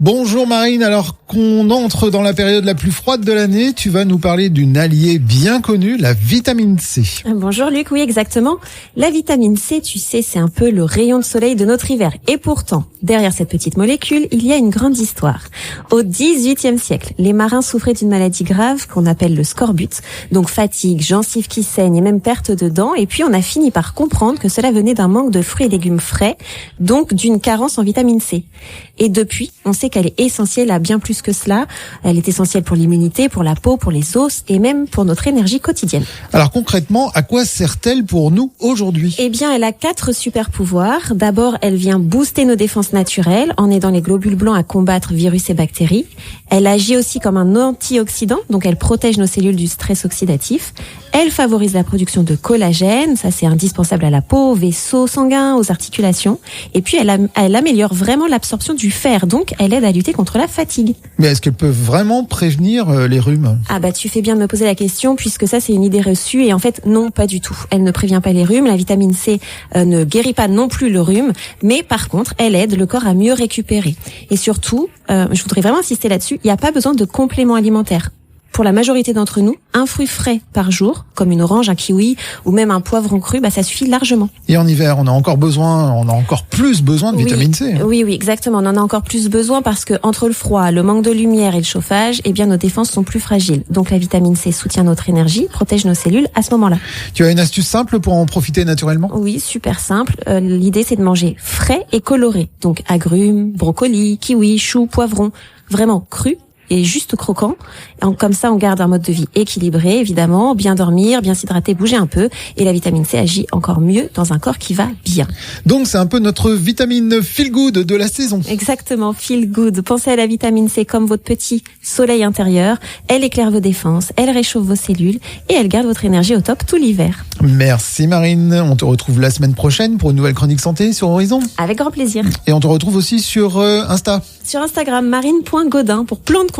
Bonjour Marine, alors qu'on entre dans la période la plus froide de l'année, tu vas nous parler d'une alliée bien connue, la vitamine C. Bonjour Luc, oui exactement. La vitamine C, tu sais, c'est un peu le rayon de soleil de notre hiver. Et pourtant, derrière cette petite molécule, il y a une grande histoire. Au XVIIIe siècle, les marins souffraient d'une maladie grave qu'on appelle le scorbut. Donc fatigue, gencives qui saignent et même perte de dents. Et puis on a fini par comprendre que cela venait d'un manque de fruits et légumes frais, donc d'une carence en vitamine C. Et depuis, on sait qu'elle est essentielle à bien plus que cela. Elle est essentielle pour l'immunité, pour la peau, pour les os et même pour notre énergie quotidienne. Alors concrètement, à quoi sert-elle pour nous aujourd'hui ? Eh bien, elle a 4 super pouvoirs. D'abord, elle vient booster nos défenses naturelles en aidant les globules blancs à combattre virus et bactéries. Elle agit aussi comme un antioxydant, donc elle protège nos cellules du stress oxydatif. Elle favorise la production de collagène, ça c'est indispensable à la peau, aux vaisseaux sanguins, aux articulations. Et puis elle améliore vraiment l'absorption du fer, donc elle aide à lutter contre la fatigue. Mais est-ce qu'elle peut vraiment prévenir les rhumes ? Ah bah tu fais bien de me poser la question, puisque ça c'est une idée reçue, et en fait non, pas du tout. Elle ne prévient pas les rhumes, la vitamine C ne guérit pas non plus le rhume, mais par contre elle aide le corps à mieux récupérer. Et surtout, je voudrais vraiment insister là-dessus, il n'y a pas besoin de compléments alimentaires. Pour la majorité d'entre nous, un fruit frais par jour, comme une orange, un kiwi ou même un poivron cru, ça suffit largement. Et en hiver, on a encore plus besoin de vitamine C. Oui, exactement. On en a encore plus besoin parce que entre le froid, le manque de lumière et le chauffage, nos défenses sont plus fragiles. Donc la vitamine C soutient notre énergie, protège nos cellules à ce moment-là. Tu as une astuce simple pour en profiter naturellement ? Oui, super simple. L'idée, c'est de manger frais et coloré. Donc agrumes, brocolis, kiwis, choux, poivrons, vraiment crus et juste croquant. Comme ça, on garde un mode de vie équilibré, évidemment, bien dormir, bien s'hydrater, bouger un peu. Et la vitamine C agit encore mieux dans un corps qui va bien. Donc, c'est un peu notre vitamine feel good de la saison. Exactement, feel good. Pensez à la vitamine C comme votre petit soleil intérieur. Elle éclaire vos défenses, elle réchauffe vos cellules et elle garde votre énergie au top tout l'hiver. Merci Marine. On te retrouve la semaine prochaine pour une nouvelle chronique santé sur Horizon. Avec grand plaisir. Et on te retrouve aussi sur Insta. Sur Instagram, marine.godin pour plein de conseils.